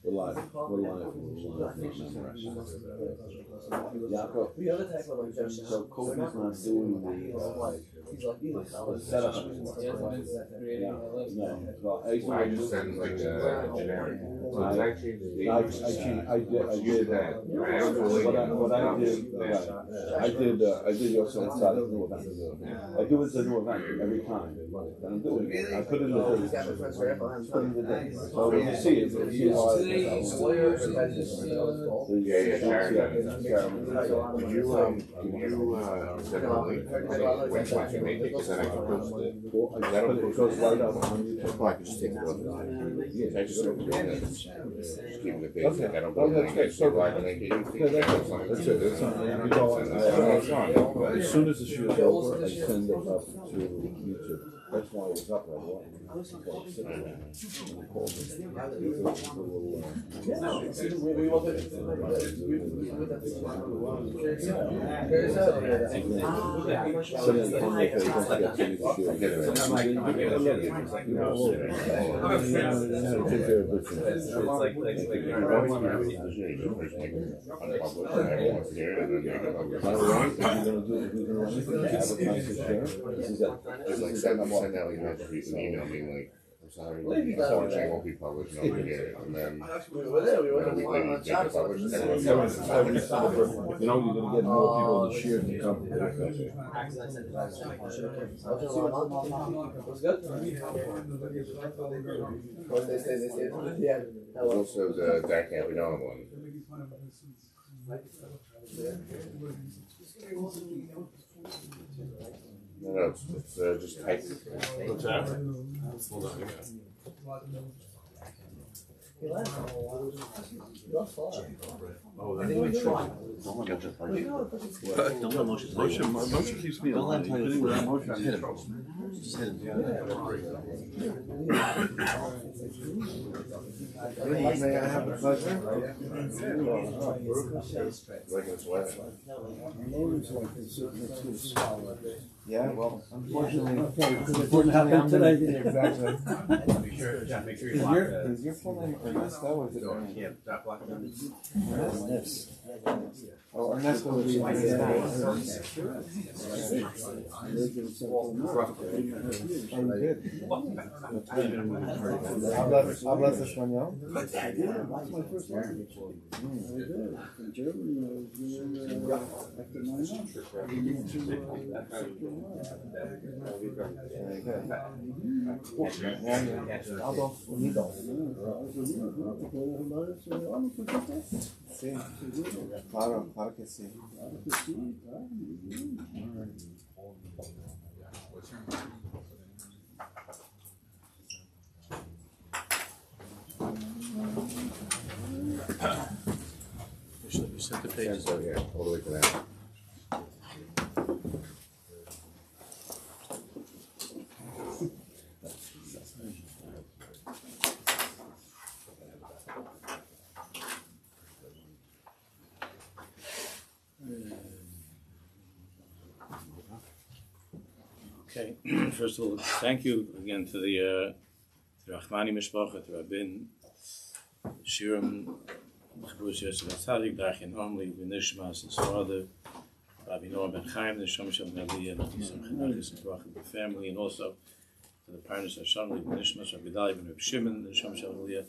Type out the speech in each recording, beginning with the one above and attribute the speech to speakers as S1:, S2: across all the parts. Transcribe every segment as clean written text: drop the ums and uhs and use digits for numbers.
S1: We're live. So Kobe's not doing the setup. No. I just sent like a generic. I did Yosef HaTzadik new event. I do it as a new event every time. And I'm doing it. I put it in the day. So when you see it, you see how I send a link when you make it, because then I can post it. It goes right up on YouTube. I can just take it off. I just keep it basic. I don't put the link. I just write the link. That's it. As soon as the shoot is over, I send it up to YouTube. That's why it was up right away. Send out an email being like, I'm sorry, unfortunately it won't be published, no one get it. And then we get it published. You know, you're going to get more people in the Shiur to come. Also the Darchei Avinoam one. No, it's just type. What's that? Hold on, Oh, I think we tried. Moshe keeps me alive. Moshe, hit him. Just hit him. May I have the pleasure? Yeah, well, unfortunately, today. Exactly. Make sure you is your full name Ernesto or is it Ernesto? Yeah, that black Ernesto. Oh, Ernesto would be ¿Hablas español? That's my first language. Sí, claro que sí. You set the pages over here, all the way to that.
S2: Okay, first of all, thank you again to the Rahmani Mishpacha, to Rabbi, Shiur, Chaburah Yosef HaTzadik, Darchei, neshmat, and so other, Avinoam and Chaim, the Gdlea, and the family, and also to the Parnes HaShana, neshmat, Rabbi Gdlea, and Rabbi Shimon, the Gdlea,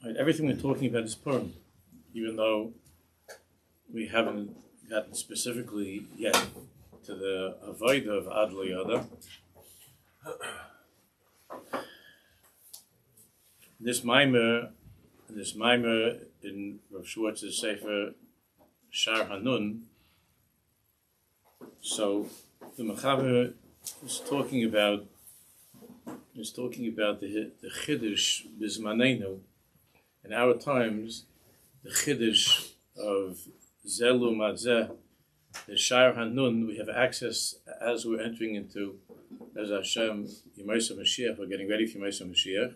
S2: right, everything we're talking about is Purim, even though we haven't gotten specifically yet to the avodah of Adliyada. This mimer in Rav Schwartz's Sefer Shar Hanun. So the Mechaber is talking about the Chiddush Bizmanenu in our times, the Chiddush of Zelu Mazeh, the Shiur HaNun, we have access as we're entering into, as Hashem, Yemais HaMashiach, we're getting ready for Yemais HaMashiach.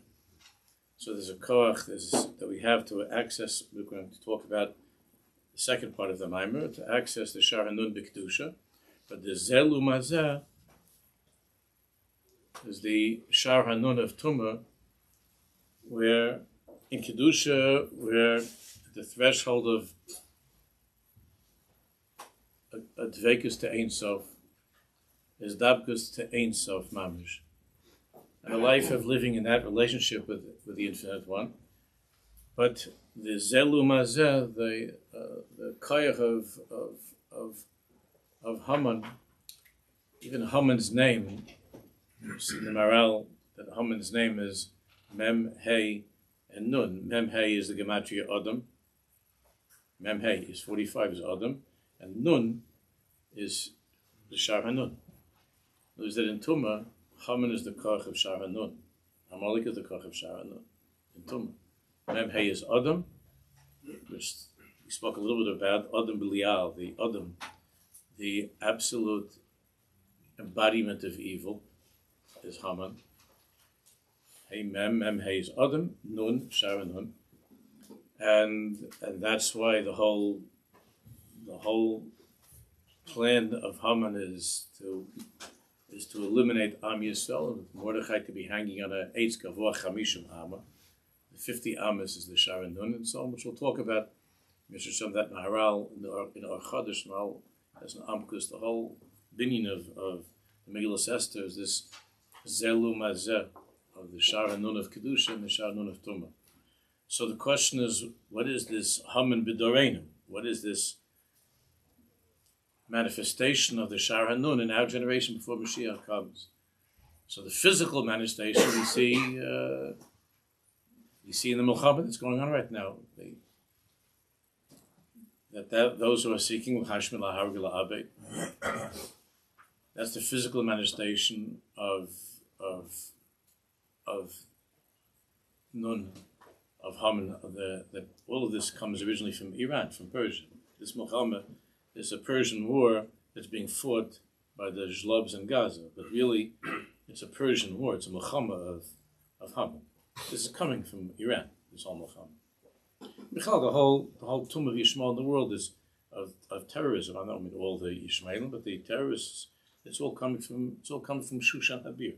S2: So there's a koach that we have to access. We're going to talk about the second part of the Maimer, to access the Shiur HaNun B'Kedusha. But the Zelu Mazeh is the Shiur HaNun of Tumah, where in Kedusha, we're at the threshold of a dvekus to Ein Sof, is dabkus to Ein Sof mamish, and a life of living in that relationship with the Infinite One. But the Zelu Mazeh, the koyach of Haman, even Haman's name, you see in the Maral that Haman's name is Mem Hey and Nun. Mem Hey is the gematria Adam. Mem Hey is 45 is Adam, and Nun is the Shiur HaNun. There's that in Tumah, Haman is the koch of Shiur HaNun. Amalek is the koch of Shiur HaNun. In Tumah, Mem Hey is Adam, which we spoke a little bit about. Adam B'lial, the Adam, the absolute embodiment of evil, is Haman. Hey Mem Hey is Adam, Nun, Shiur HaNun. And that's why the whole plan of Haman is to eliminate Am Yisrael. Mordechai to be hanging on a Eitz Gavoah Chamishim Amma. The 50 Amos is the Shiur HaNun, and so on, which we'll talk about. Mr. Shem, that Maharal in our Chodesh Maharal as an Amkus, the whole binyan of the Megillas Esther is this Zelu Mazeh of the Shiur HaNun of Kedusha and the Shiur HaNun of Tumah. So the question is, what is this Haman B'Doreinu? What is this manifestation of the Shiur HaNun in our generation before Mashiach comes? So the physical manifestation we see in the Milchama that's going on right now. Those who are seeking Hashmil Hargil Abed. That's the physical manifestation of Nun, of Haman. That all of this comes originally from Iran, from Persia. This Milchama is a Persian war that's being fought by the Zhlobs in Gaza, but really it's a Persian war. It's a Milchama of Haman. This is coming from Iran, this whole Milchama. Michal, the whole tomb of Yishmael in the world is of terrorism. I don't mean all the Yishmaelim, but the terrorists. It's all coming from Shushan Habir,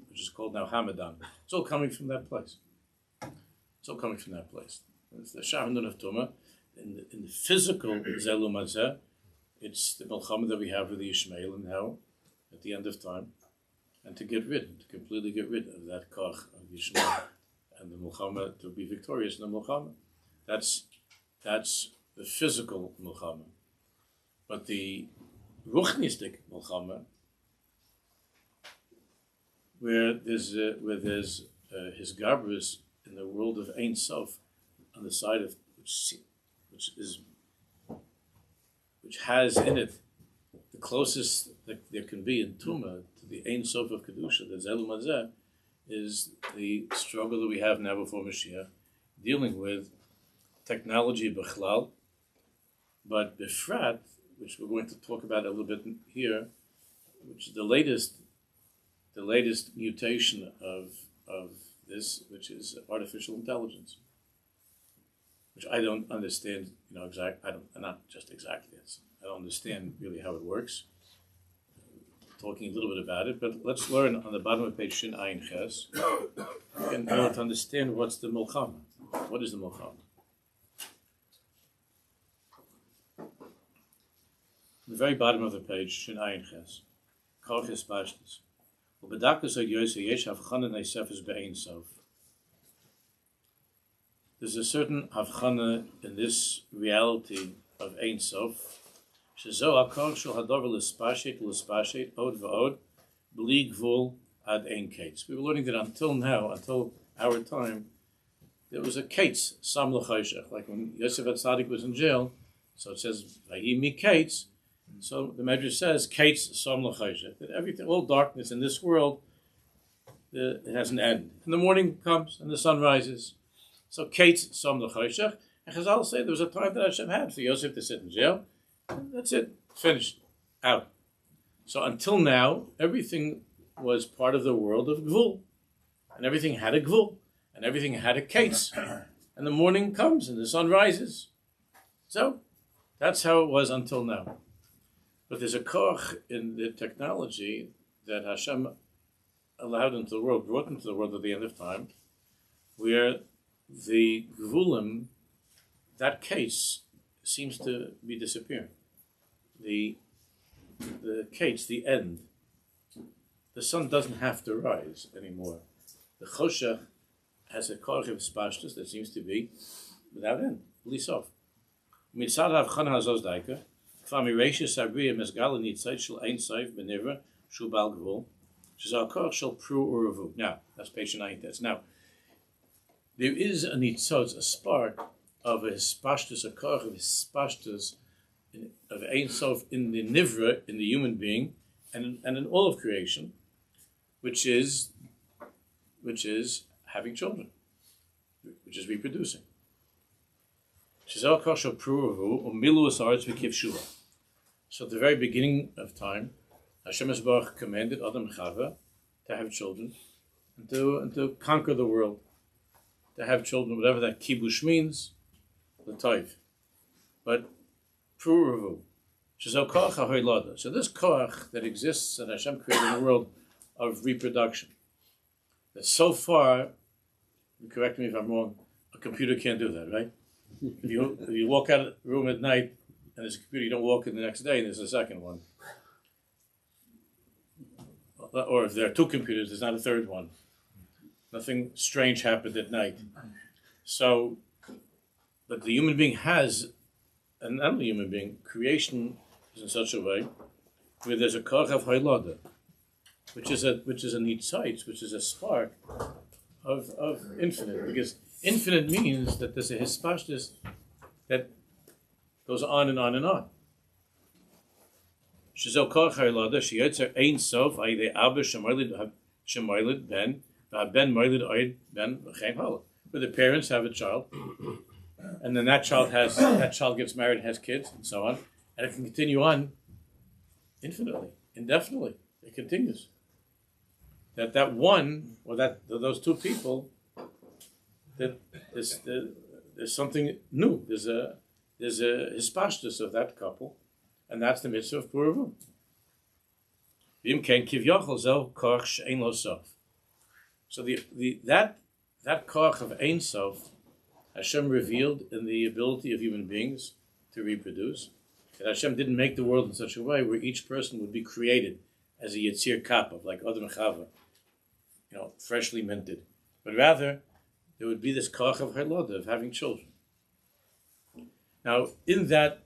S2: which is called now Hamadan. It's all coming from that place. It's all coming from that place. It's the Shiur HaNun of Tumah. In the physical Zelu Mazeh, it's the Milchama that we have with the Yishmaelim now, at the end of time, and to completely get rid of that koch of Yishmael, and the Milchama to be victorious in the Milchama. That's the physical Milchama. But the Ruchnistic Milchama, where there's his Gabras in the world of Ein Sof, on the side of which has in it the closest that there can be in Tumah to the Ein Sof of Kedusha, the Zelu Mazeh, is the struggle that we have now before Mashiach, dealing with technology b'chlal, but befrat, which we're going to talk about a little bit here, which is the latest mutation of this, which is artificial intelligence, which I don't understand. Not just exactly. I don't understand really how it works. Talking a little bit about it, but let's learn on the bottom of page Shin Ayin Ches, in order to understand what's the Milchama. What is the Milchama? The very bottom of the page, Shin Ayin Ches, Koches Bashtis. There's a certain havchana in this reality of Ein Sof. Shezo akol shel hadavar l'spashet od v'od b'li gvul ad ein kates. We were learning that until our time, there was a kates sam l'chayshech. Like when Yosef HaTzadik was in jail, so it says vayi mi kates. So the Medrash says kates sam l'chayshech. That everything, all darkness in this world, it has an end. And the morning comes and the sun rises. So kates sam l'chayshech And Chazal say there was a time that Hashem had for Yosef to sit in jail. And that's it. Finished. Out. So until now, everything was part of the world of Gvul. And everything had a Gvul. And everything had a case. And the morning comes and the sun rises. So that's how it was until now. But there's a koch in the technology that Hashem allowed into the world, brought into the world at the end of time, where the Gvulim, that case, seems to be disappearing. The case, the end. The sun doesn't have to rise anymore. The Choshech has a koch of spashtus that seems to be without end, lisof. Mitzad Avchana Hazozdaika, Kfami Reisha Sabriya Mesgala Nitzait Shel Ein Saif Benivra Shubal Gvul, Shazal Koch Shel Pru Uravu. Now, that's page 9. Now, there is a nitzot, a spark of a hispashtus, a koch of hispashtus of Ein Sof in the Nivra, in the human being, and in all of creation, which is having children, which is reproducing. So at the very beginning of time, Hashem Yisbarach commanded Adam and Chava to have children and to conquer the world, to have children, whatever that kibush means, the toiv. But pruruvu, so this koach that exists that Hashem created in the world of reproduction, that so far, correct me if I'm wrong, a computer can't do that, right? If you walk out of the room at night and there's a computer, you don't walk in the next day and there's a second one. Or if there are two computers, there's not a third one. Nothing strange happened at night. So, but the human being has, and not the human being, creation is in such a way where there's a koch of haylada, which is a nitzait, which is a spark of infinite, because infinite means that there's a hispashtus that goes on and on and on. Shizel koch haylada sheyotzer ein sof ayidei abba shemoilid ben v'aben moilid oid ben v'chein hala. Where the parents have a child, and then that child gets married and has kids, and so on, and it can continue on infinitely, indefinitely. It continues. That one or those two people, that there's something new. There's a hispashtus of that couple, and that's the mitzvah of Purim. So that koch of Ein Sof, Hashem revealed in the ability of human beings to reproduce. That Hashem didn't make the world in such a way where each person would be created as a Yitzir Kapav, like Adam and Chava, freshly minted. But rather, there would be this koch of Hayloda, of having children. Now, in that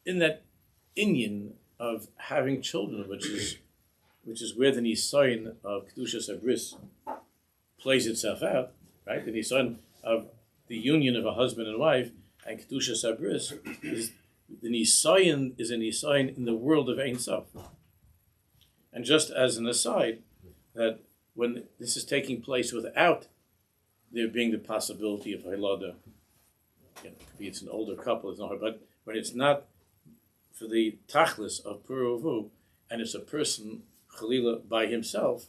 S2: inyan of having children, which is where the nisayon of Kedushas Habris plays itself out, right? The nisayon of the union of a husband and wife and Kedushas Habris is the nisayon is a nisayon in the world of Ein Sof. And just as an aside, that when this is taking place without there being the possibility of Hayloda, it's an older couple, but when it's not for the tachlis of Puruvu, and it's a person, Chalila, by himself,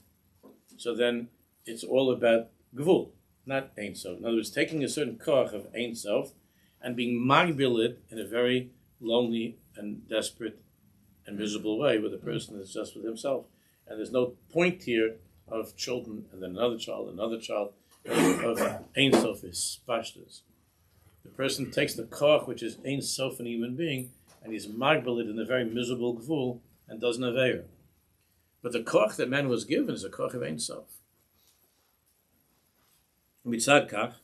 S2: so then it's all about Gvul, not Ein Sof. In other words, taking a certain koch of Ein Sof and being magbilid in a very lonely and desperate and miserable way where the person is just with himself. And there's no point here of children and then another child, of Ein Sof is pashtus. The person takes the koch, which is Ein Sof in a human being, and he's magbilid in a very miserable gvul and doesn't aveir. But the koch that man was given is a koch of Ein Sof. Mitzad kach,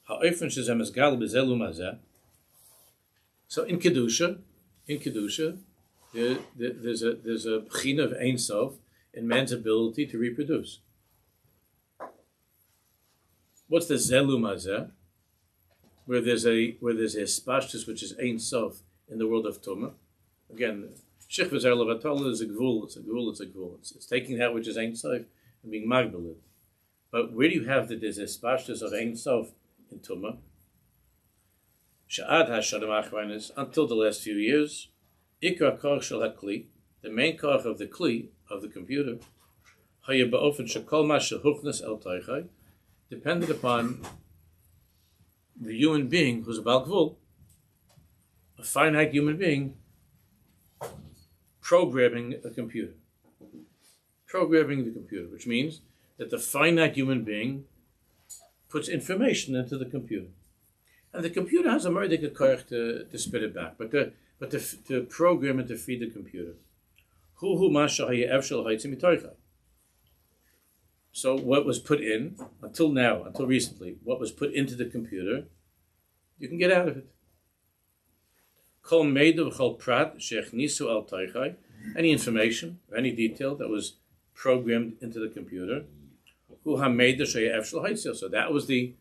S2: ha'ofen shezeh mesgal bezelu mazeh. So in kedusha, there's a bchina of Ein Sof in man's ability to reproduce. What's the zelu mazeh? Where there's a spashtus which is Ein Sof in the world of Tumah. Again, Shich v'zer levatol is a gvul. It's taking that which is Ein Sof and being magbilid. But where do you have that there's a spashtus of Ein Sof in Tumah? Sha'ad HaShana Machreinis, until the last few years, Ikar Koch Shel HaKli, the main koch of the Kli, of the computer, Haya Ba'ofen Shekol Ma Shehuchnas El Teichai, depended upon the human being who's a Baal Gvul, a finite human being, programming a computer. Programming the computer, which means that the finite human being puts information into the computer. And the computer has a murder koch to spit it back, but to program and to feed the computer. So what was put in, until now, until recently, what was put into the computer, you can get out of it. Any information, or any detail that was programmed into the computer, so that was the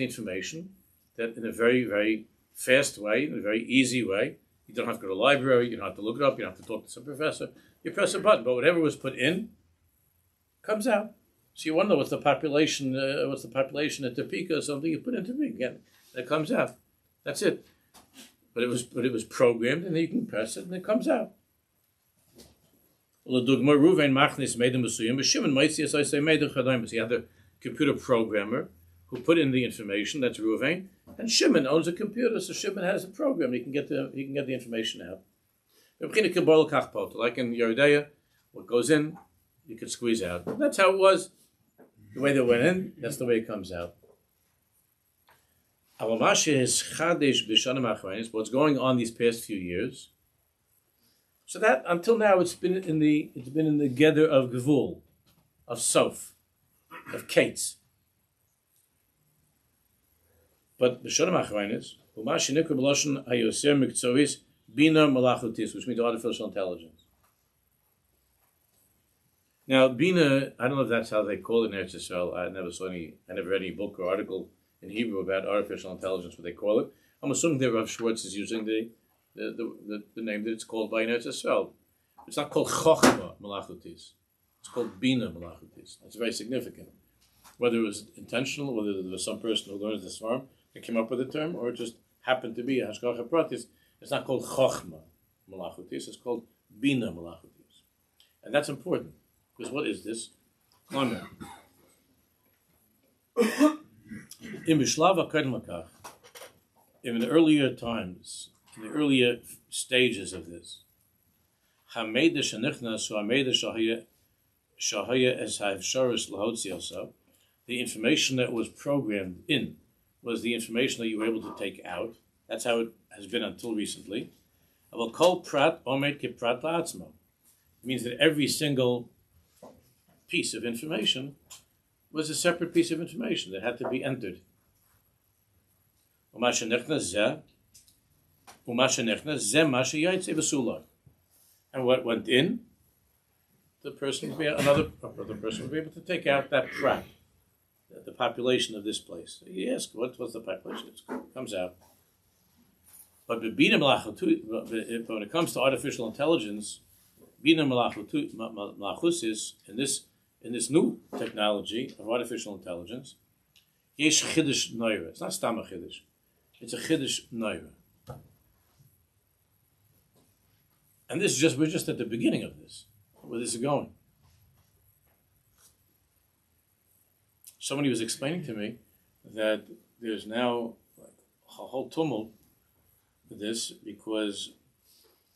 S2: information that in a very, very fast way, in a very easy way, you don't have to go to the library, you don't have to look it up, you don't have to talk to some professor, you press a button, but whatever was put in comes out. So you wonder what's the population at Topeka or something, you put it into Topeka, and it comes out. That's it. But it was programmed, and then you can press it, and it comes out. So you have the computer programmer who put in the information. That's Ruvain, and Shimon owns a computer, so Shimon has a program. He can get the information out. Like in Yeridea, what goes in, you can squeeze out. That's how it was. The way that went in, that's the way it comes out. What's going on these past few years? So that until now it's been in the gather of Gevul, of Sof, of Kates. But B'Shana Machreinis, Umashi Nikra B'Loshen Hayoser Mikzois Bina Malachutis, which means artificial intelligence. Now Bina, I don't know if that's how they call it in Eretz Yisrael. I never read any book or article in Hebrew about artificial intelligence, what they call it. I'm assuming that Rav Schwartz is using the name that it's called by Eretz Yisrael. It's not called Chochma Malachutis. It's called Bina Malachutis. That's very significant. Whether it was intentional, whether there was some person who learns this farm and came up with the term, or it just happened to be a Hashgacha Pratis, it's not called Chochma Malachutis, it's called Bina Malachutis. And that's important, because what is this? In the earlier times, in the earlier stages of this, the information that was programmed in was the information that you were able to take out. That's how it has been until recently. It means that every single piece of information was a separate piece of information that had to be entered. And what went in, another person would be able to take out that prat, the population of this place. You ask, what's the population? It comes out. But when it comes to artificial intelligence, Bina Malachusis, in this new technology of artificial intelligence, Yesh Chiddush Noira. It's not Stama Chiddush. It's a Chiddush Noira. And we're just at the beginning of this, where this is going. Somebody was explaining to me that there's now a whole tumult with this, because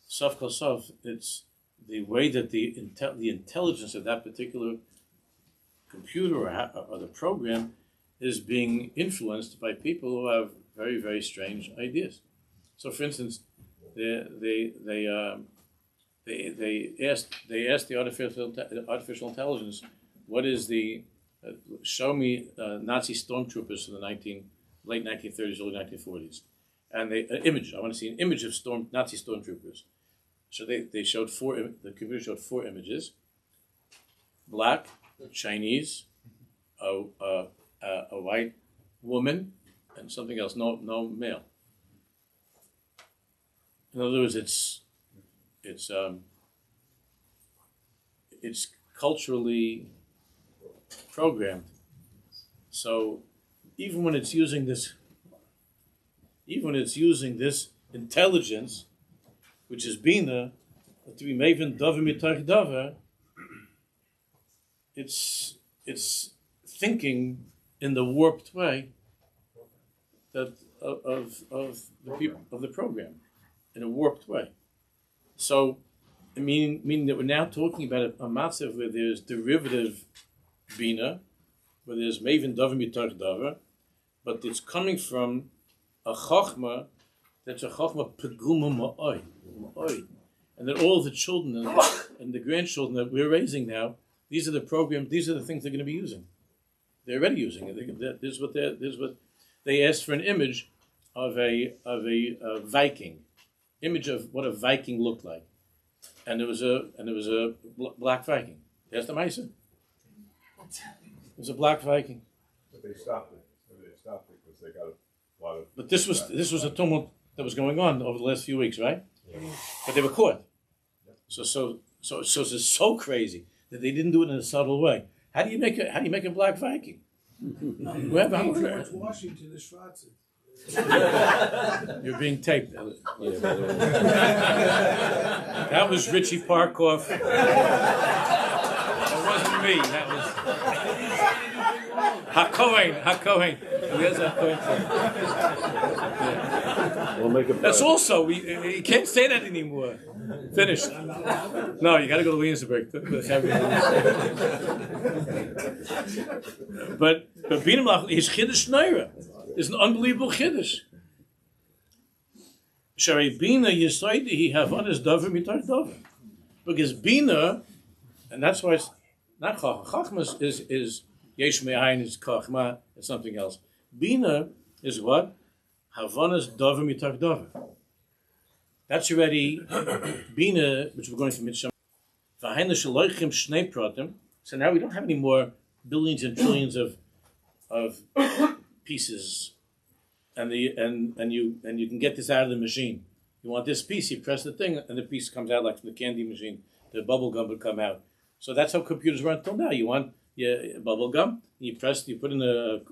S2: Sof Kol Sof, it's the way that the intelligence of that particular computer or the program is being influenced by people who have very, very strange ideas. So, for instance, they asked the artificial intelligence, what is the show me Nazi stormtroopers from the late 1930s, early 1940s, and I want to see an image of Nazi stormtroopers. So they showed the computer showed 4 images: black, Chinese, a white woman, and something else. No male. In other words, it's culturally programmed. So even when it's using this even when it's using this intelligence, which is Bina, to be Maven Davar Mitach Davar, it's thinking in the warped way that of the people of the program, in a warped way. So, meaning that we're now talking about a matzav where there's derivative Bina, where there's Maven Davar Mitach Davar, but it's coming from a chachma that's a chachma peguma ma'oi. And that all the children and the grandchildren that we're raising now, these are the programs, these are the things they're going to be using. They're already using it. This is what they asked for, an image of a Viking, image of what a Viking looked like, and it was a black Viking. That's the Maisa. It was a black Viking.
S3: But they stopped it. Because they got a lot of.
S2: But this was a tumult that was going on over the last few weeks, right? Yeah. But they were caught. So it's so crazy that they didn't do it in a subtle way. How do you make a black Viking?
S4: George Washington is Schwarzer.
S2: You're being taped. That was Richie Parkoff. That wasn't me. That was HaKohen. Where's HaKohen?
S3: We'll make it.
S2: That's also you can't say that anymore. Finished. No, you got to go to Williamsburg. But Bina Malach is Chiddush Neira. It's an unbelievable Chiddush. Sharei Bina Yisoidi Havanas Davar Mitar Davar. Because Bina, and that's why it's not Chachma. Chachma is Yesh Me'ayin, is Chachma, it's something else. Bina is what? Havanas Davar Mitar Davar. That's already Bina, which we're going to Mitzvah. So now we don't have any more billions and trillions of pieces, and you can get this out of the machine. You want this piece, you press the thing, and the piece comes out like from the candy machine. The bubble gum would come out. So that's how computers run until now. You want bubble gum, you put in it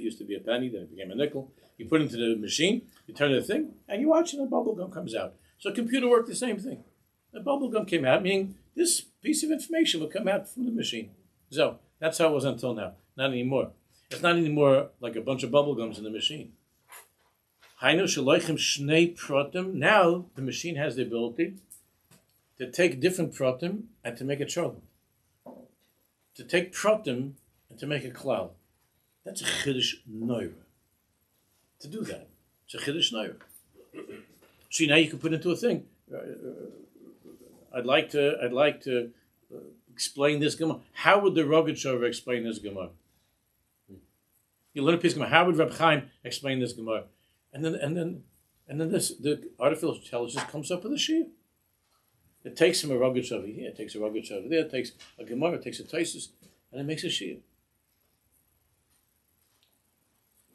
S2: used to be a penny, then it became a nickel. You put it into the machine, you turn the thing, and you watch, and the bubble gum comes out. So computer worked the same thing. The bubble gum came out, meaning this piece of information would come out from the machine. So that's how it was until now. Not anymore. It's not anymore like a bunch of bubble gums in the machine. Now the machine has the ability to take different pratim and to make a cholim. To take pratim and to make a cloud. That's a chiddush noira. To do that, it's a chiddush noira. See, now you can put into a thing. I'd like to explain this Gemara. How would the Rogatchover explain this Gemara? You learn a piece of Gemara. How would Reb Chaim explain this Gemara? And then the artificial intelligence comes up with a shiur. It takes from a Rogatchover here, it takes a Rogatchover there, it takes a Gemara, it takes a Taisus, and it makes a shiur.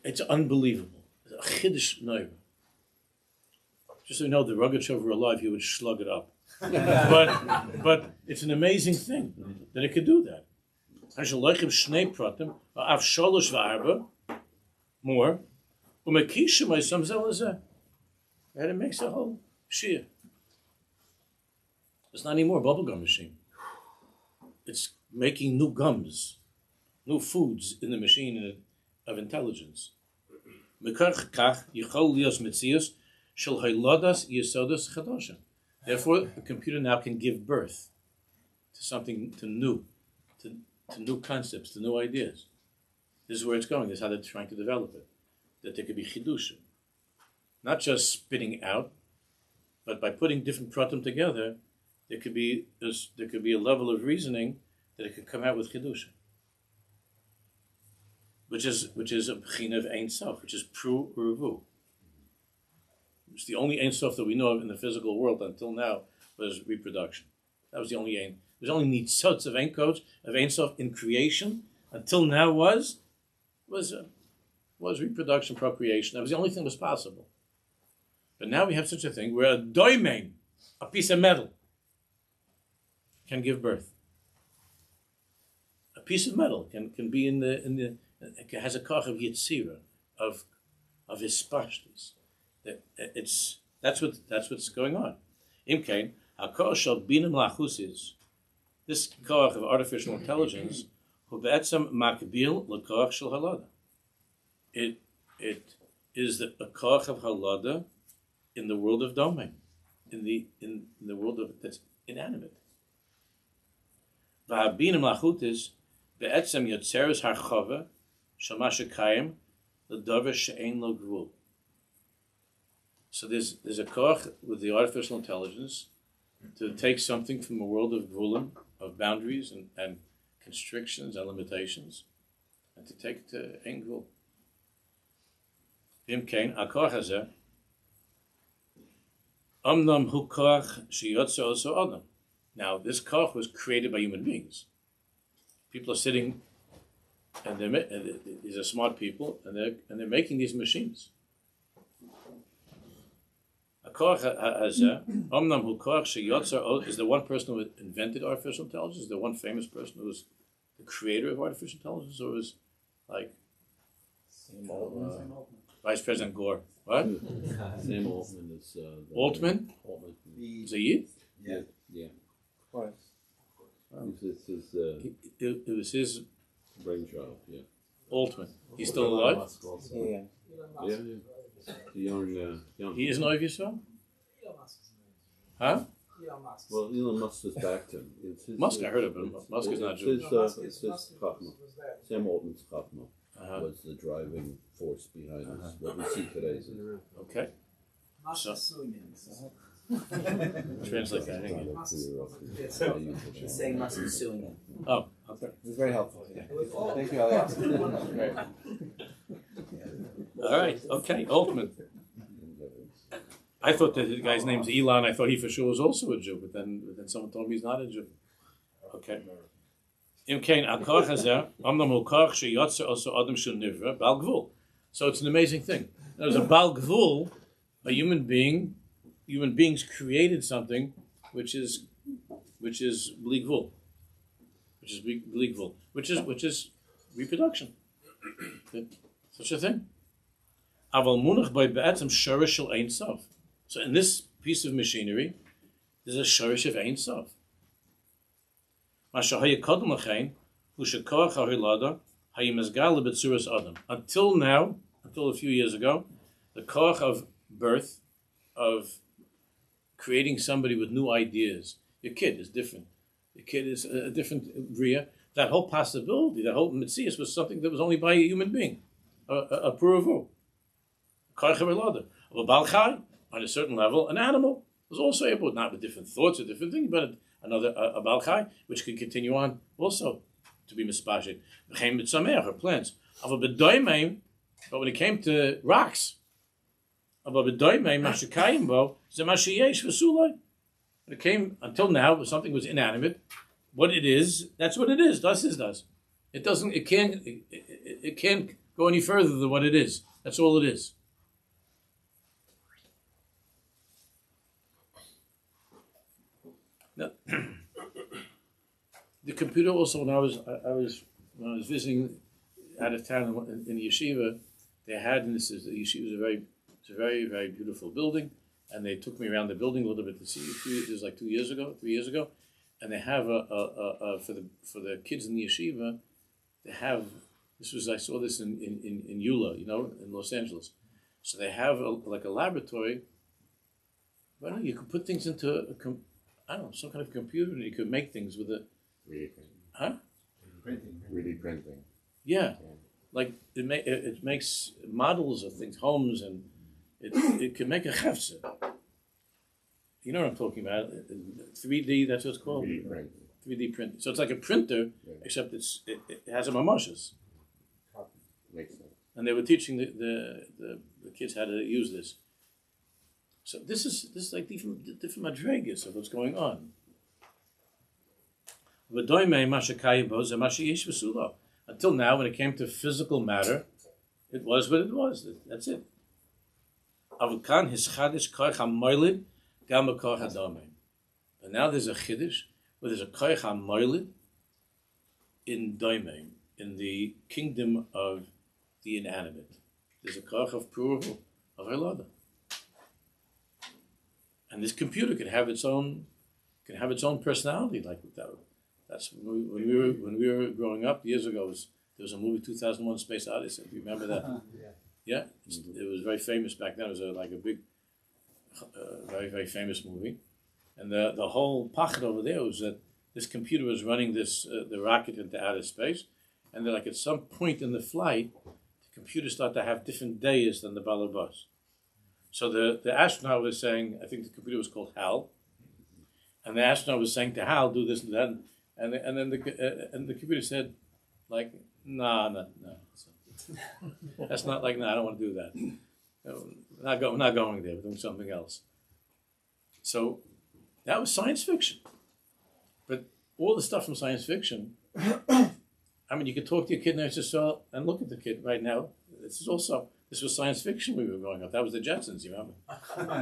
S2: It's unbelievable. It's a chiddush noira. Just so you know, the Rogatchover were alive, he would slug it up. but it's an amazing thing that it could do that. More. And it makes a whole shiur. It's not anymore a bubblegum machine. It's making new gums, new foods in the machine of intelligence. Therefore, the computer now can give birth to something, to new concepts, to new ideas. This is where it's going. This is how they're trying to develop it. That there could be chidushim, not just spitting out, but by putting different pratim together, there could be a level of reasoning that it could come out with chidushim, which is a b'china of Ein Sof, which is pru uruvu. It's the only Ein Sof that we know of in the physical world until now was reproduction. That was the only Ein. There's only nitzots of Ein codes of Ein Sof in creation until now was reproduction, procreation. That was the only thing that was possible. But now we have such a thing where a doimen, a piece of metal, can give birth. A piece of metal can be it has a koch of yitzira, of hispashtis, That's what's going on. Imkain, hakor shel bina malachusis. This koach of artificial intelligence, hu be'etzem makbil lekoach shel halada. It is a koach of halada in the world of domain, in the world of that's inanimate. V'habina malachutis be'etzem yotzeres harchava shel mashakayim ledavar she'ein lo gvul. So there's a koach with the artificial intelligence to take something from a world of gvulim, of boundaries and constrictions and limitations, and to take it to ein gvul. Imkain, hakoach hazeh, omnam hu koach sheyotze oso adam. Now, this koach was created by human beings. People are sitting, and these are smart people, and they're making these machines. Koach hazeh, omnam hu koach sheyotze is the one person who invented artificial intelligence, the one famous person who was the creator of artificial intelligence, or was like Vice President Gore. What?
S5: Sam Altman is
S2: Altman?
S5: Altman.
S2: Is he Yid?
S5: Yeah.
S1: Why?
S5: It's his
S2: It was his
S5: brainchild. Yeah.
S2: Altman. He's still alive?
S1: Yeah.
S5: Yeah. The young.
S2: He isn't over yourself? Huh?
S5: Well, Elon Musk has backed him. It's his,
S2: Musk, I heard of him. Musk is not Jewish.
S5: It's his Chachma. Sam Altman's Chachma was the driving force behind what we see today.
S2: Okay. So, translate that. Hang on.
S6: He's saying Musk is suing him.
S2: Oh, okay.
S1: It was very helpful. Yeah. Thank you, Alex. Great.
S2: All right. Okay. Altman. I thought that the guy's name's Elon. I thought he for sure was also a Jew, but then someone told me he's not a Jew. Okay. Imkain hakoach hazeh, omnam hu koach sheyotze oso adam shel nivra bal gvul. So it's an amazing thing. There's a bal gvul, a human being. Human beings created something which is bli gvul, which is reproduction. Such a thing. Aval munach by be'etzem shorish shel ein sof. So in this piece of machinery, there's a shorish of ein sof. Until now, until a few years ago, the koach of birth, of creating somebody with new ideas. Your kid is different. Your kid is a different bria. That whole possibility, that whole mitzias was something that was only by a human being, a puravu. Koach of elada. Of a bal chai, on a certain level, an animal was also able, not with different thoughts or different things, but a bal chai, which can continue on also to be mispashit. V'chein mitzameach, or plants. Of a bedoimeim, but when it came to rocks, of a bedoimeim, mashakayim bo, zemashiyesh v'sulai. When it came, until now, something was inanimate. What it is, that's what it is. Das is das. It doesn't, it can't go any further than what it is. That's all it is. Now, the computer also, when I was visiting out of town in the yeshiva, they had, and the yeshiva it's a very, very beautiful building, and they took me around the building a little bit to see. It was like 3 years ago, and they have for the kids in the yeshiva, they have, I saw this in Eula, in Los Angeles. So they have like a laboratory. Well, you could put things into some kind of computer, and you could make things with it.
S1: 3D printing. 3D printing.
S2: Yeah, like it makes models of things, homes, and it can make a chefza. You know what I'm talking about? 3D, that's what it's called.
S1: 3D printing.
S2: 3D printing. So it's like a printer, except it has a mamashas.
S1: Makes sense.
S2: And they were teaching the kids how to use this. So this is like different madregas of what's going on. Until now, when it came to physical matter, it was what it was. That's it. But now there's a chiddush where there's a koich hamoilid in doimein, in the kingdom of the inanimate. There's a koich of purul of halada. And this computer can have its own personality like that. That's when we were growing up years ago. There was a movie 2001: Space Odyssey. Do you remember that? Yeah, it was very famous back then. It was like a big, very very famous movie, and the whole pachad over there was that this computer was running the rocket into outer space, and then like at some point in the flight, the computer started to have different days than the balabas. So the astronaut was saying, I think the computer was called Hal, and the astronaut was saying to Hal, do this and that, and then the computer said, like, no. That's not like, no, I don't want to do that. We're not going there. We're doing something else. So that was science fiction. But all the stuff from science fiction, I mean, you could talk to your kid in Israel and look at the kid right now. This was science fiction when we were growing up. That was the Jetsons, you remember?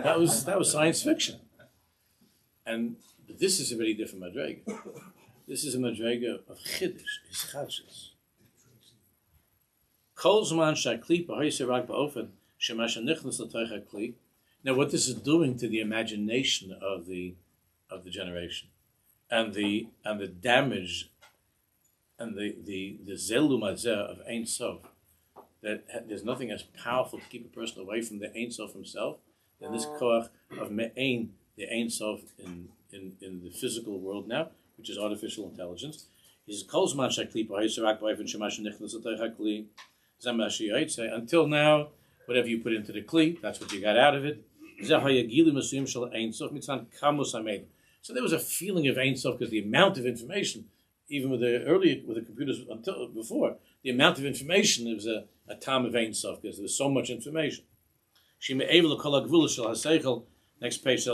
S2: That was science fiction. And this is a very different madrega. This is a madrega of chiddush, ischadshus. Now, what this is doing to the imagination of the generation, and the damage, and the zelum hazeh of Ein Sof, that there's nothing as powerful to keep a person away from the Ein Sof himself than this koach of me'ein, the Ein Sof in the physical world now, which is artificial intelligence. He says, until now, whatever you put into the kli, that's what you got out of it. So there was a feeling of Ein Sof because the amount of information, even with the computers until before, the amount of information, there was a time of Ein Sof because there was so much information. Next page,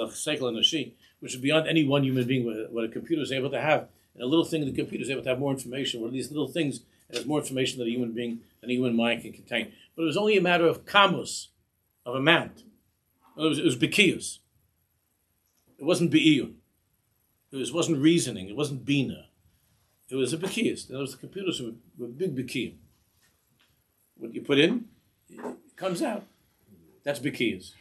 S2: which is beyond any one human being, what a computer is able to have. And a little thing, the computer is able to have more information. One of these little things has more information than a human being, than a human mind can contain. But it was only a matter of kamus, of amount. It was bekiyus. It wasn't be'iyun. It wasn't reasoning. It wasn't bina. It was a bekiyus. In other words, the computers were big bekiyim. What you put in, it comes out. That's bekiyus.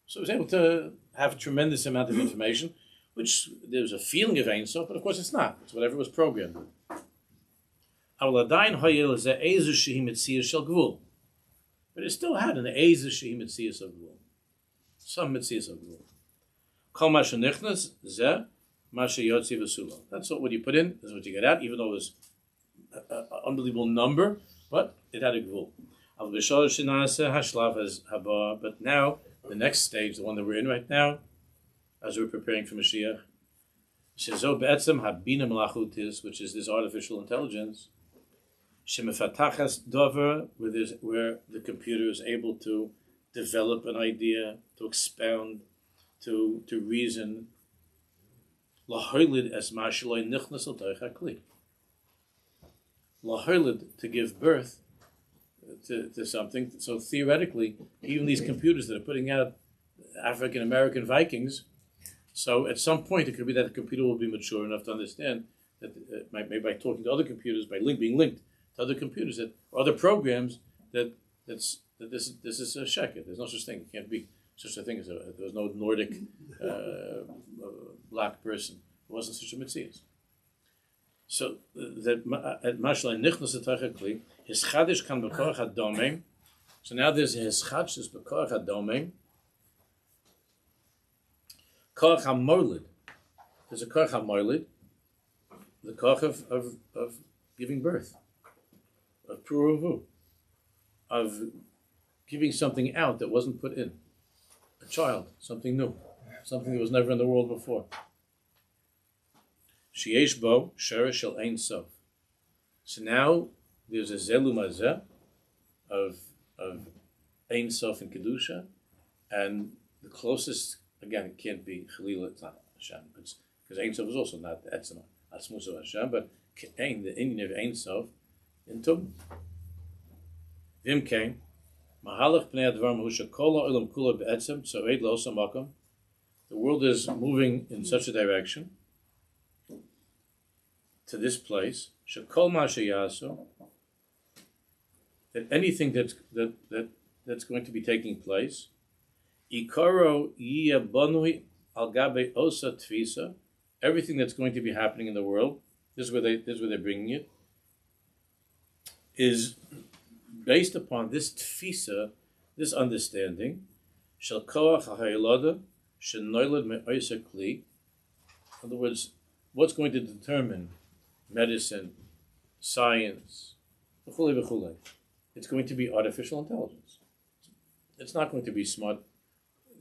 S2: So it was able to have a tremendous amount of information, which there was a feeling of Ein Sof, but of course it's not. It's whatever was programmed. But it still had an Eizu Shehi Metzias of Gvul. Some Metzias of Gvul. Kol ma shenichnas zeh ma sheyotzi v'sulo. That's what you put in, is what you get out, even though it was an unbelievable number, but it had a Gvul. But now, the next stage, the one that we're in right now, as we're preparing for Mashiach, which is this artificial intelligence, where the computer is able to develop an idea, to expound, to reason, to give birth to something. So theoretically, even these computers that are putting out African American Vikings, so at some point it could be that the computer will be mature enough to understand that maybe by talking to other computers, by being linked to other computers that or other programs that this is a sheker. There's no such thing. It can't be such a thing as there was no Nordic black person. It wasn't such a mitzias. So that at Mashallah nichnas etachakli his chadish kan bekorach hadomim. So now there's his chadish bekorach hadomim. Korach hamolid. There's a korach hamolid, the korach of giving birth, of puruvu, of giving something out that wasn't put in, a child, something new, something that was never in the world before. Sheyesh bo shara shel ein sof. So now there's a zelum hazeh of ein sof and kedusha, and the closest, again, it can't be chalila. It's not Hashem, because ein sof is also not etzema atzmus of Hashem, but ein, the Indian of ein sof in tum. Vim came mahalach pnei advar mahusha kol ha'olam kula be'etzem tzaved lo samakom. The world is moving in such a direction to this place, shekol ma sheyasu, that anything that's going to be taking place, ikaro yiyah banui al gabe osa tfisa, everything that's going to be happening in the world, this is where they're bringing it, is based upon this tfisa, this understanding, shel koach ha'hayilada, shenoilad me'osa kli. In other words, what's going to determine medicine, science, v'chulei v'chulei? It's going to be artificial intelligence. It's not going to be smart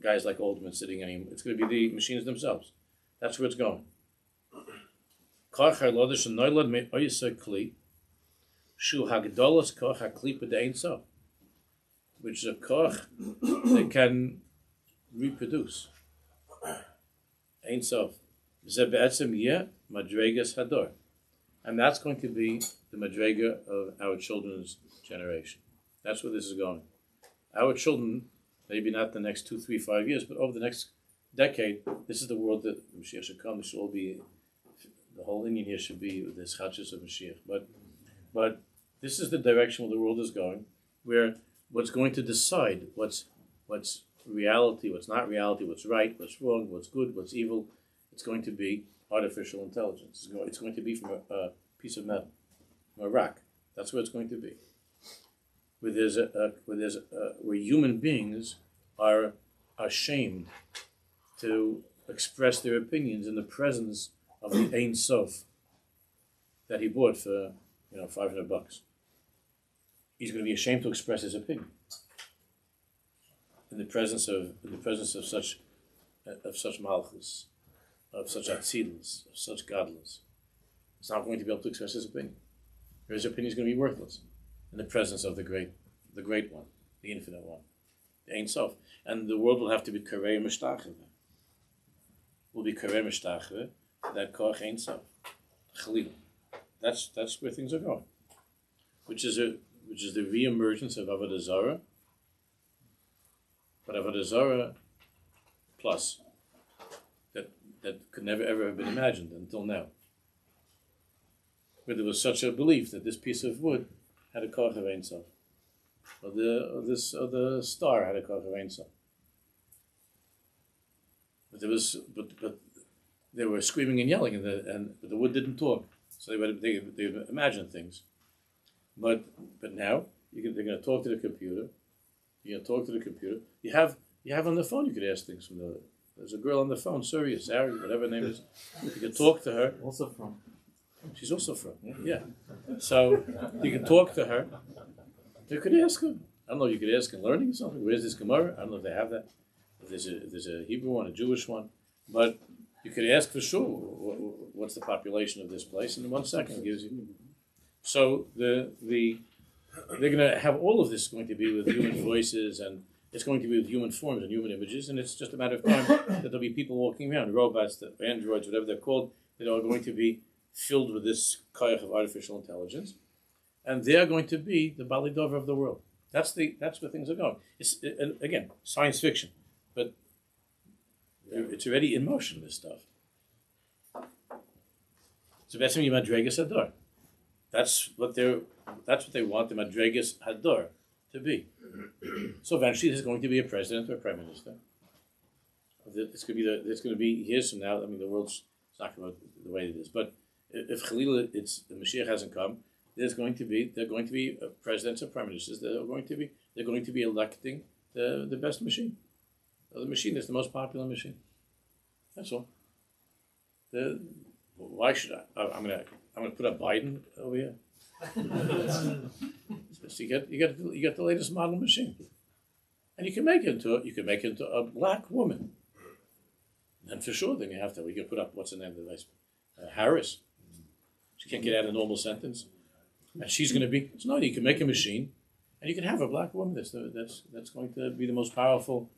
S2: guys like Oldman sitting anymore. It's going to be the machines themselves. That's where it's going. Koach ha'hayilada shenoilad me'osa kli, shu hagdolas koach ha'kli b'dein sof, which is a koach that can reproduce. Ein sof. Ze be'etzem yeh madregas hador. And that's going to be the madrega of our children's generation. That's where this is going. Our children, maybe not the next 2, 3, 5 years, but over the next decade, this is the world that Mashiach should come. This should all be, the whole Indian here should be the schachas of Mashiach. But this is the direction where the world is going, where what's going to decide what's reality, what's not reality, what's right, what's wrong, what's good, what's evil, it's going to be artificial intelligence. It's going to be from a piece of metal, from a rock. That's where it's going to be. Where human beings are ashamed to express their opinions in the presence of the Ein Sof that he bought for $500. He's going to be ashamed to express his opinion in the presence of such malchus, of such atzilus, of such godless. He's not going to be able to express his opinion. His opinion is going to be worthless in the presence of the great one, the infinite one, the Ein Sof. And the world will have to be karei mishtachve. Will be karei mishtachve, that koach Ein Sof, chalila. That's where things are going, which is the re-emergence of Avodah Zarah, but Avodah Zarah plus, that could never ever have been imagined until now. Where there was such a belief that this piece of wood had a koach of Ein Sof, or the star had a koach of Ein Sof. But they were screaming and yelling, and the wood didn't talk, so they imagined things. But now they're going to talk to the computer. You're going to talk to the computer. You have on the phone. You could ask things from the. There's a girl on the phone, Surya, Sari, whatever her name is. You can talk to her.
S6: Also from.
S2: She's also from. Yeah. So you can talk to her. You could ask her. I don't know. You could ask in learning or something. Where's this Gemara? I don't know if they have that. If there's a Hebrew one, a Jewish one, but you could ask for sure. What's the population of this place? And in 1 second it gives you. So they're going to have all of this going to be with human voices, and it's going to be with human forms and human images, and it's just a matter of time that there'll be people walking around, robots, androids, whatever they're called, that are going to be filled with this koach of artificial intelligence, and they are going to be the Bali Dover of the world. That's where things are going. It's again science fiction, but it's already in motion. This stuff. So that's when you madregas hador. That's what they want the madregas hador to be. So eventually, there's going to be a president or a prime minister. It's going to be years from now. I mean, the world's not going to be the way it is. But if Chalila, the Mashiach hasn't come, they're going to be presidents or prime ministers. They're going to be electing the best machine, the machine that's the most popular machine. That's all. Why should I? I'm gonna put up Biden over here. So you get the latest model machine, and you can make it into a black woman. And for sure, then we can put up what's the name of the vice, Harris. She can't get out a normal sentence, and she's going to be. So no, you can make a machine, and you can have a black woman. That's going to be the most powerful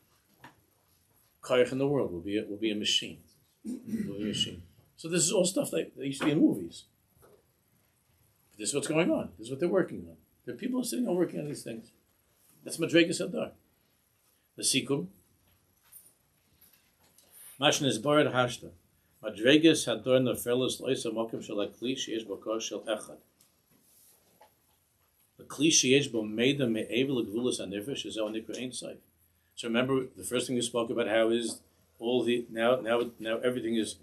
S2: koach in the world. Will be a machine. Will be a machine. So this is all stuff that used to be in movies. But this is what's going on. This is what they're working on. There are people sitting and working on these things. That's madregas hadar. The sikum. Mashne is borad hashta. Madregas hadar nofelos loisa mokim shel hakli sheyesh bo koach shel echad. The kli sheyesh bo meida me'evel gvulas hanefesh is el nikra ein saif. So remember, the first thing we spoke about how is all the now everything is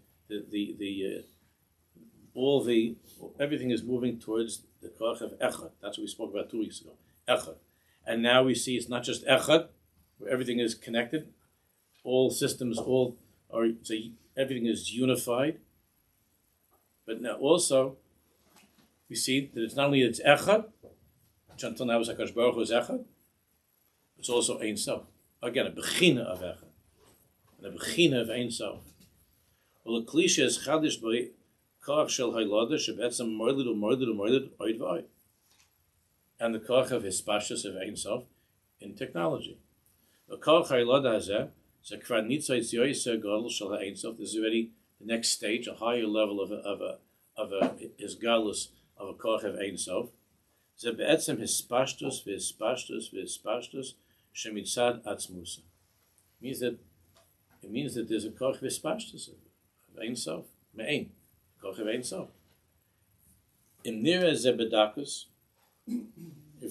S2: everything is moving towards the koach of echad. That's what we spoke about 2 weeks ago. Echad, and now we see it's not just echad, where everything is connected, all systems, everything is unified. But now also we see that it's not only it's echad, which until now was HaKadosh Baruch Hu is echad, it's also Ein Sof. Again, a bechina of echad, and a bechina of Ein Sof. Well, the cliche is chadish by koach shel haylada shebetzem moilid oid v'oid, and the koach of hispashus of Ein Sof in technology. The koach haylada hazeh zekvar nitzay tzioyser gadol shel Ein Sof. This is already the next stage, a higher level of a isgalus of a koach of Ein Sof. Ze be'etzem hispashtus shemitzad atzmusa. It means that there's a koach hispashtus of Ein Sof me'ein. If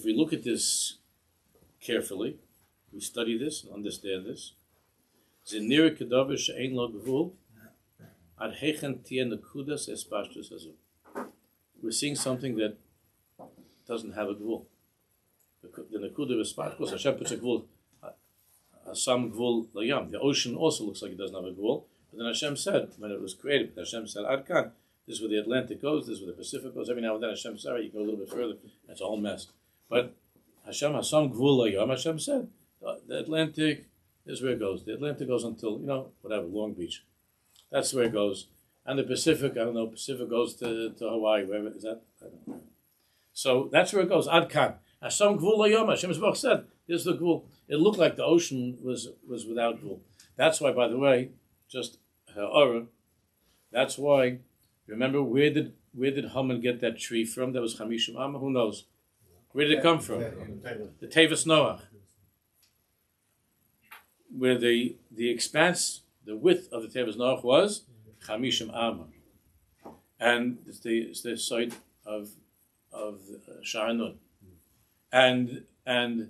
S2: we look at this carefully, we study this and understand this. We're seeing something that doesn't have a gvul. The nekuda is spot. Of course, Hashem puts a gvul, some gvul layam. The ocean also looks like it doesn't have a gvul. But then Hashem said, when it was created, Hashem said, Adkan, this is where the Atlantic goes, this is where the Pacific goes. Every now and then Hashem said, you go a little bit further, it's a whole mess. But Hashem has some gvul layam. Hashem said, the Atlantic is where it goes. The Atlantic goes until, whatever, Long Beach. That's where it goes. And the Pacific, I don't know, Pacific goes to Hawaii, wherever, is that? I don't know. So that's where it goes, Adkan. Hashem gvul layam, Hashem said, there's the gvul. It looked like the ocean was without gvul. That's why, by the way, just ha'ara. That's why. Remember, where did Haman get that tree from? That was Chamishim Amma. Who knows? Where did it come from? The Tevis Noach. Where the expanse, the width of the Tevis Noach was Chamishim Amma, and it's the site of Sharanun, and the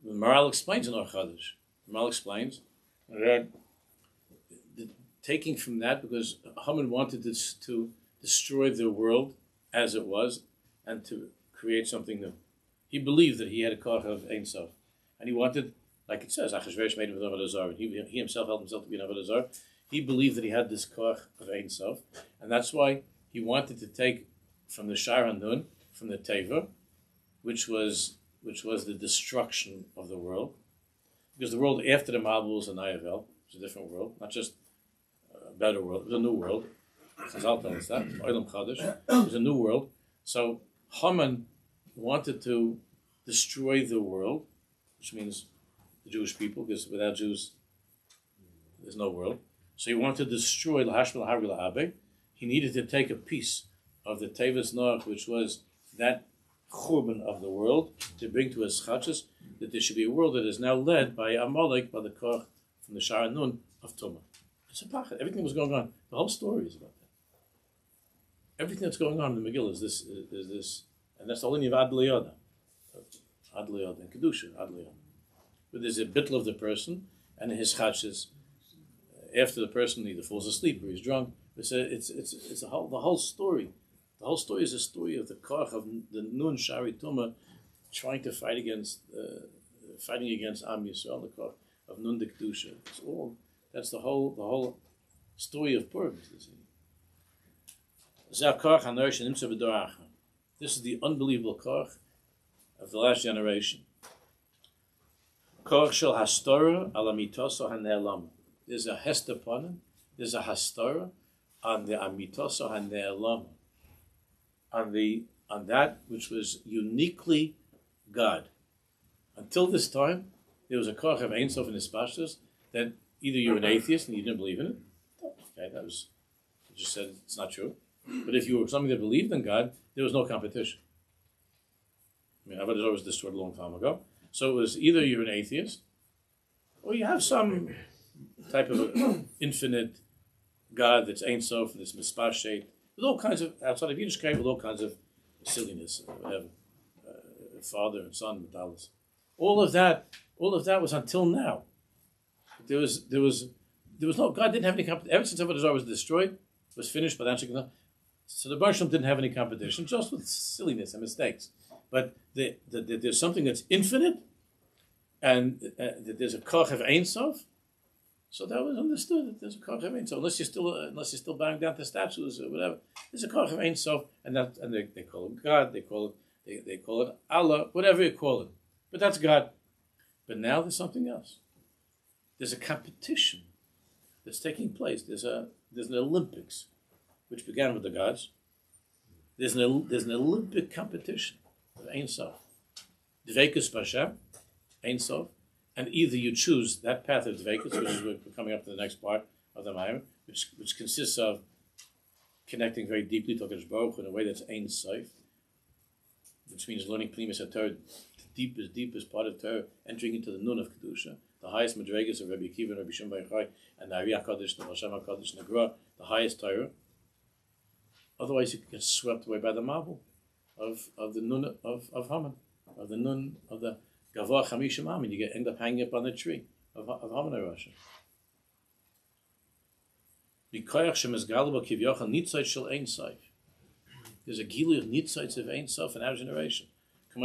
S2: Maral explains in Or Chodesh. The Maral explains that. Taking from that, because Haman wanted this to destroy the world as it was and to create something new. He believed that he had a koach of Ein Sof, and he wanted, like it says, Achashverosh made him an avodah zarah. He himself held himself to be an avodah zarah. He believed that he had this koach of Ein Sof, and that's why he wanted to take from the Sharon Nun, from the Teva, which was the destruction of the world, because the world after the Mabul was a Nayavel, it was a different world, not just better world. It was a new world. Chazal tells us that. It was a new world. So Haman wanted to destroy the world, which means the Jewish people, because without Jews, there's no world. So he wanted to destroy L'Hashmal Hari L'Abe. He needed to take a piece of the Tevis Noach, which was that churban of the world, to bring to his chachas, that there should be a world that is now led by Amalek, by the koch from the Sharon Nun of Tumah. It's a pachad. Everything was going on. The whole story is about that. Everything that's going on in the Megillah is this, and that's the only of Ad Liyada and Kedusha, Ad Liyada. But there's a bittul of the person and his chachas after the person either falls asleep or he's drunk. It's the whole story. The whole story is a story of the koch of the Nun Shari Tumah trying to fight against Am Yisrael, the koch of Nun de Kedusha. It's all. That's the whole story of Purim. This is the unbelievable koch of the last generation. Koch shel hastorah ala mitoso hane'elam. There's a hester upon him. There's a hastorah on the amitoso hane'elam, on that which was uniquely God. Until this time, there was a koch of Ein Sof in his pashtus that either you're an atheist and you didn't believe in it. Okay, you just said it's not true. But if you were somebody that believed in God, there was no competition. I mean, Avodah Zarah was destroyed a long time ago. So it was either you're an atheist, or you have some type of infinite God that's Ein Sof, that's mispar shaped, with all kinds of, outside of Yiddishkeit, with all kinds of silliness, whatever, father and son, medalas. All of that was until now. There was there was no, God didn't have any competition. Ever since Avodah Zarah was destroyed, was finished, but actually, so the Baruch Shalom didn't have any competition, just with silliness and mistakes. But there's something that's infinite, and there's a koch of Ein Sof. So that was understood that there's a koch of Ein Sof. Unless you're still bowing down to statues or whatever, there's a koch of Ein Sof, and they call him God, they call it Allah, whatever you call it. But that's God. But now there's something else. There's a competition that's taking place. There's an Olympics, which began with the gods. There's an Olympic competition of Ein Sof. Dveikus B'Hashem, Ein Sof. And either you choose that path of Dveikus, which is we're coming up to the next part of the Ma'amar, which consists of connecting very deeply to Kodesh Baruch Hu in a way that's Ein Sof, which means learning Pnimis HaTorah, the deepest part of Torah, entering into the Nun of Kedusha, the highest Madregas of Rabbi Akiva and Rabbi Shimon Bar Yochai, and the Ari HaKadosh, the Moshe HaKadosh, and the Gra, the highest Torah. Otherwise, you can get swept away by the marble of the Nun of Haman, of the Nun of the Gavah Chamishim Am, and you end up hanging up on the tree of Haman HaRasha. There's a Gilui of Nitzoitz of Ein Sof in our generation. So,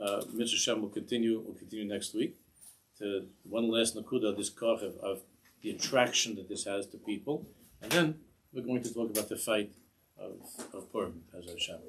S2: Mr. Shem will continue next week to one last nakuda, this koch of the attraction that this has to people, and then we're going to talk about the fight of Purim as Hashem.